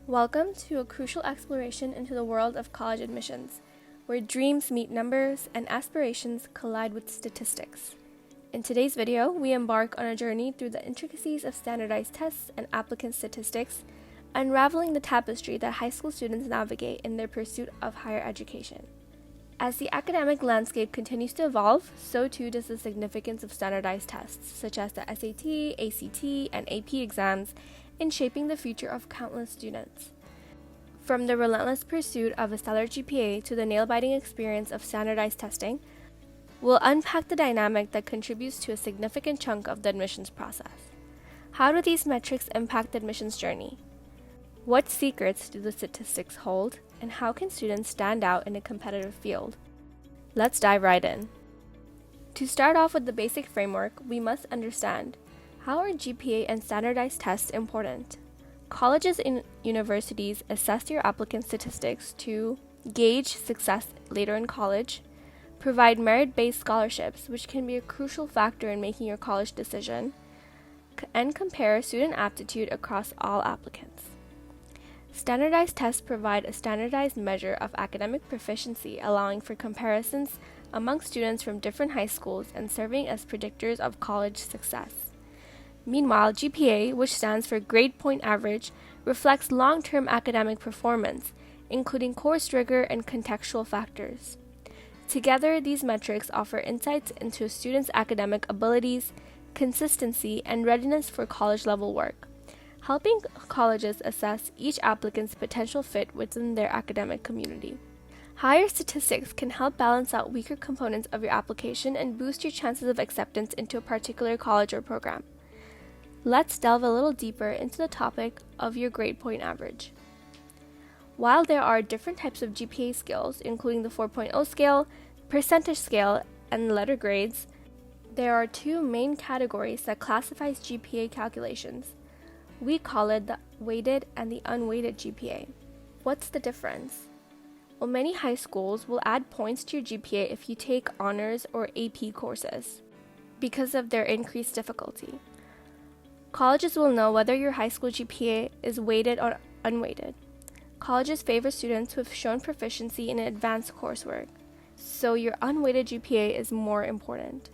Welcome to a crucial exploration into the world of college admissions, where dreams meet numbers and aspirations collide with statistics. In today's video, we embark on a journey through the intricacies of standardized tests and applicant statistics, unraveling the tapestry that high school students navigate in their pursuit of higher education. As the academic landscape continues to evolve, so too does the significance of standardized tests, such as the SAT, ACT, and AP exams, in shaping the future of countless students. From the relentless pursuit of a stellar GPA to the nail-biting experience of standardized testing, we'll unpack the dynamic that contributes to a significant chunk of the admissions process. How do these metrics impact the admissions journey? What secrets do the statistics hold, and how can students stand out in a competitive field? Let's dive right in. To start off with the basic framework, we must understand: how are GPA and standardized tests important? Colleges and universities assess your applicant statistics to gauge success later in college, provide merit-based scholarships, which can be a crucial factor in making your college decision, and compare student aptitude across all applicants. Standardized tests provide a standardized measure of academic proficiency, allowing for comparisons among students from different high schools and serving as predictors of college success. Meanwhile, GPA, which stands for Grade Point Average, reflects long-term academic performance, including course rigor and contextual factors. Together, these metrics offer insights into a student's academic abilities, consistency, and readiness for college-level work, helping colleges assess each applicant's potential fit within their academic community. Higher statistics can help balance out weaker components of your application and boost your chances of acceptance into a particular college or program. Let's delve a little deeper into the topic of your grade point average. While there are different types of GPA scales, including the 4.0 scale, percentage scale, and letter grades, there are two main categories that classifies GPA calculations. We call it the weighted and the unweighted GPA. What's the difference? Well, many high schools will add points to your GPA if you take honors or AP courses because of their increased difficulty. Colleges will know whether your high school GPA is weighted or unweighted. Colleges favor students who have shown proficiency in advanced coursework, so your unweighted GPA is more important.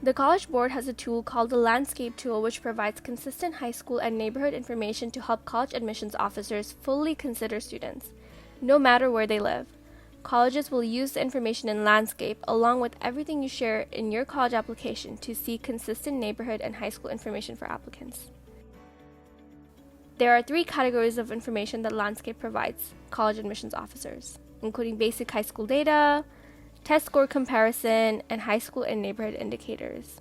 The College Board has a tool called the Landscape Tool, which provides consistent high school and neighborhood information to help college admissions officers fully consider students, no matter where they live. Colleges will use the information in Landscape along with everything you share in your college application to see consistent neighborhood and high school information for applicants. There are three categories of information that Landscape provides college admissions officers, including basic high school data, test score comparison, and high school and neighborhood indicators.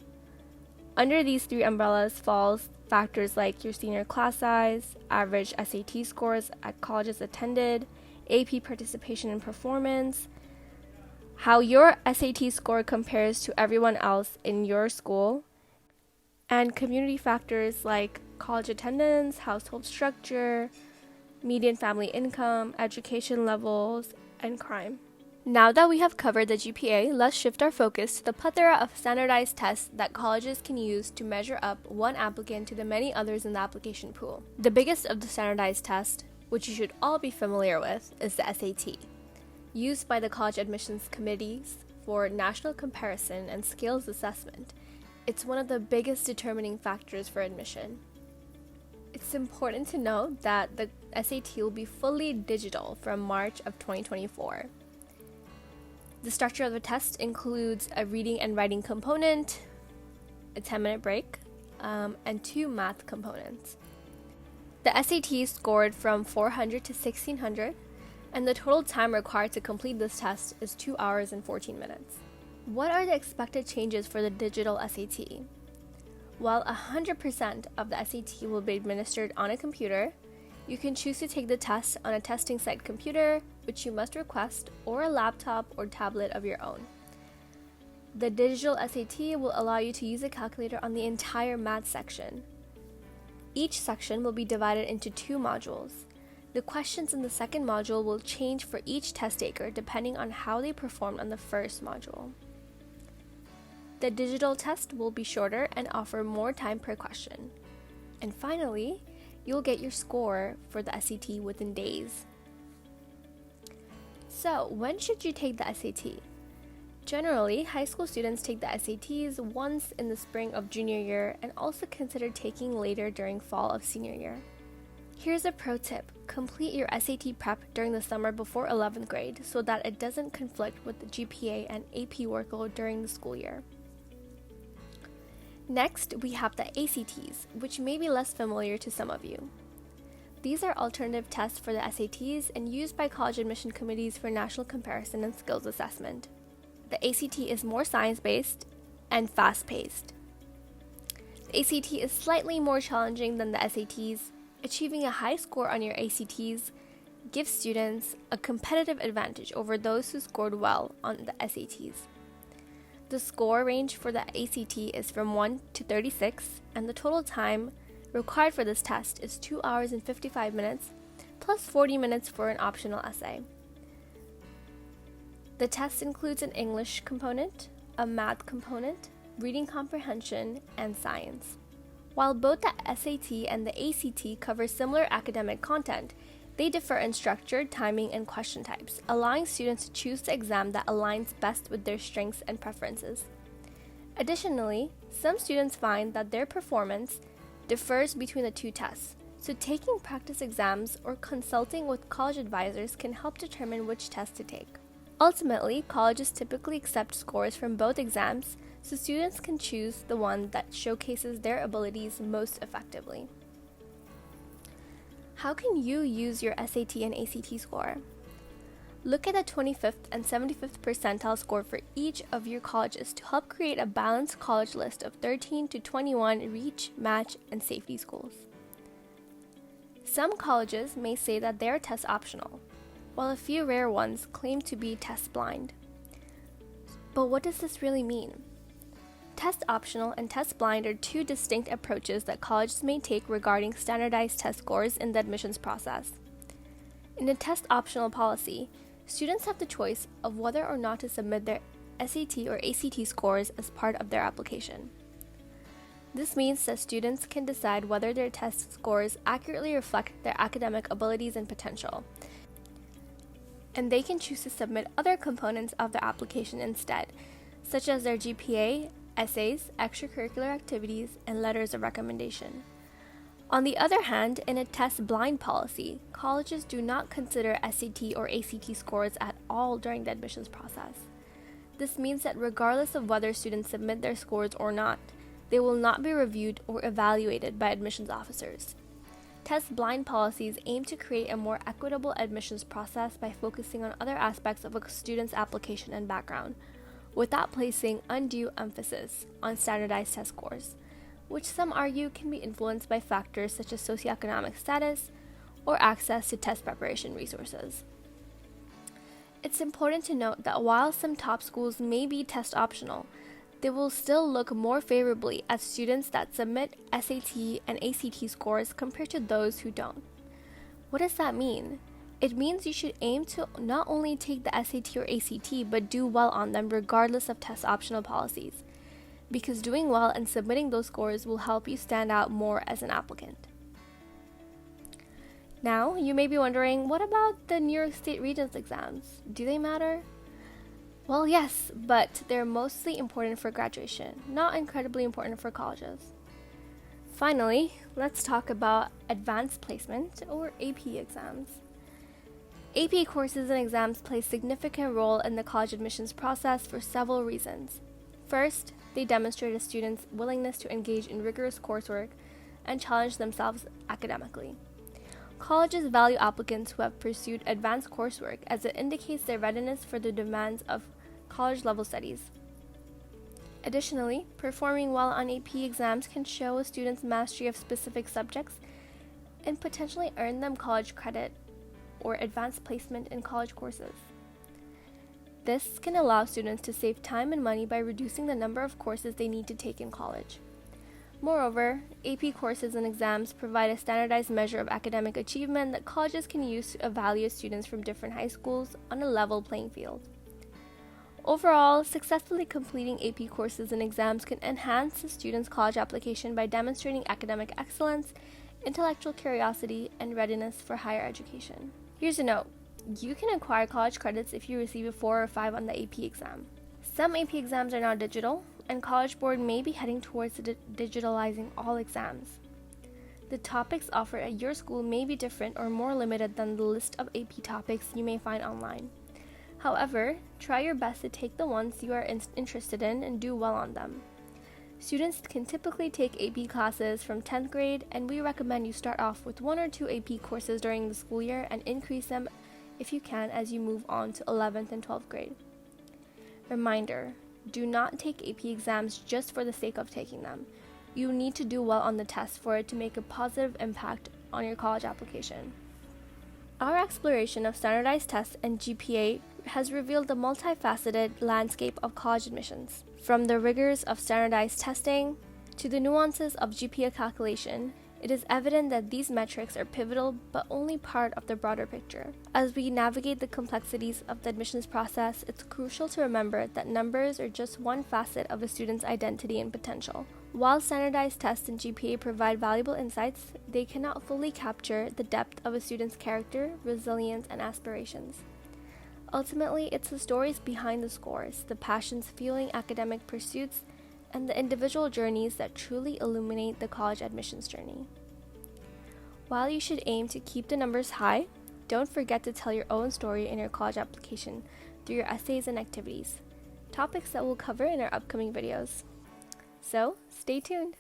Under these three umbrellas falls factors like your senior class size, average SAT scores at colleges attended, AP participation and performance, how your SAT score compares to everyone else in your school, and community factors like college attendance, household structure, median family income, education levels, and crime. Now that we have covered the GPA, let's shift our focus to the plethora of standardized tests that colleges can use to measure up one applicant to the many others in the application pool. The biggest of the standardized tests, which you should all be familiar with, is the SAT, used by the college admissions committees for national comparison and skills assessment. It's one of the biggest determining factors for admission. It's important to note that the SAT will be fully digital from March of 2024. The structure of the test includes a reading and writing component, a 10-minute break, and two math components. The SAT scored from 400 to 1600, and the total time required to complete this test is 2 hours and 14 minutes. What are the expected changes for the digital SAT? While 100% of the SAT will be administered on a computer, you can choose to take the test on a testing site computer, which you must request, or a laptop or tablet of your own. The digital SAT will allow you to use a calculator on the entire math section. Each section will be divided into two modules. The questions in the second module will change for each test taker depending on how they performed on the first module. The digital test will be shorter and offer more time per question. And finally, you'll get your score for the SAT within days. So, when should you take the SAT? Generally, high school students take the SATs once in the spring of junior year and also consider taking later during fall of senior year. Here's a pro tip: complete your SAT prep during the summer before 11th grade so that it doesn't conflict with the GPA and AP workload during the school year. Next, we have the ACTs, which may be less familiar to some of you. These are alternative tests for the SATs and used by college admission committees for national comparison and skills assessment. The ACT is more science-based and fast-paced. The ACT is slightly more challenging than the SATs. Achieving a high score on your ACTs gives students a competitive advantage over those who scored well on the SATs. The score range for the ACT is from 1 to 36, and the total time required for this test is 2 hours and 55 minutes, plus 40 minutes for an optional essay. The test includes an English component, a math component, reading comprehension, and science. While both the SAT and the ACT cover similar academic content, they differ in structure, timing, and question types, allowing students to choose the exam that aligns best with their strengths and preferences. Additionally, some students find that their performance differs between the two tests, so taking practice exams or consulting with college advisors can help determine which test to take. Ultimately, colleges typically accept scores from both exams, so students can choose the one that showcases their abilities most effectively. How can you use your SAT and ACT score? Look at the 25th and 75th percentile score for each of your colleges to help create a balanced college list of 13 to 21 reach, match, and safety schools. Some colleges may say that they are test optional, while a few rare ones claim to be test blind. But what does this really mean? Test optional and test blind are two distinct approaches that colleges may take regarding standardized test scores in the admissions process. In a test optional policy, students have the choice of whether or not to submit their SAT or ACT scores as part of their application. This means that students can decide whether their test scores accurately reflect their academic abilities and potential, and they can choose to submit other components of their application instead, such as their GPA, essays, extracurricular activities, and letters of recommendation. On the other hand, in a test blind policy, colleges do not consider SAT or ACT scores at all during the admissions process. This means that regardless of whether students submit their scores or not, they will not be reviewed or evaluated by admissions officers. Test blind policies aim to create a more equitable admissions process by focusing on other aspects of a student's application and background, without placing undue emphasis on standardized test scores, which some argue can be influenced by factors such as socioeconomic status or access to test preparation resources. It's important to note that while some top schools may be test optional, they will still look more favorably at students that submit SAT and ACT scores compared to those who don't. What does that mean? It means you should aim to not only take the SAT or ACT, but do well on them regardless of test optional policies, because doing well and submitting those scores will help you stand out more as an applicant. Now, you may be wondering, what about the New York State Regents exams? Do they matter? Well, yes, but they're mostly important for graduation, not incredibly important for colleges. Finally, let's talk about advanced placement, or AP exams. AP courses and exams play a significant role in the college admissions process for several reasons. First, they demonstrate a student's willingness to engage in rigorous coursework and challenge themselves academically. Colleges value applicants who have pursued advanced coursework, as it indicates their readiness for the demands of college-level studies. Additionally, performing well on AP exams can show a student's mastery of specific subjects and potentially earn them college credit or advanced placement in college courses. This can allow students to save time and money by reducing the number of courses they need to take in college. Moreover, AP courses and exams provide a standardized measure of academic achievement that colleges can use to evaluate students from different high schools on a level playing field. Overall, successfully completing AP courses and exams can enhance the student's college application by demonstrating academic excellence intellectual curiosity, and readiness for higher education. Here's a note. You can acquire college credits if you receive a 4 or 5 on the AP exam. Some AP exams are now digital, and College Board may be heading towards digitalizing all exams. The topics offered at your school may be different or more limited than the list of AP topics you may find online. However, try your best to take the ones you are interested in and do well on them. Students can typically take AP classes from 10th grade, and we recommend you start off with 1 or 2 AP courses during the school year and increase them if you can as you move on to 11th and 12th grade. Reminder, do not take AP exams just for the sake of taking them. You need to do well on the test for it to make a positive impact on your college application. Our exploration of standardized tests and GPA has revealed the multifaceted landscape of college admissions. From the rigors of standardized testing to the nuances of GPA calculation, it is evident that these metrics are pivotal but only part of the broader picture. As we navigate the complexities of the admissions process, it's crucial to remember that numbers are just one facet of a student's identity and potential. While standardized tests and GPA provide valuable insights, they cannot fully capture the depth of a student's character, resilience, and aspirations. Ultimately, it's the stories behind the scores, the passions fueling academic pursuits, and the individual journeys that truly illuminate the college admissions journey. While you should aim to keep the numbers high, don't forget to tell your own story in your college application through your essays and activities, topics that we'll cover in our upcoming videos. So, stay tuned!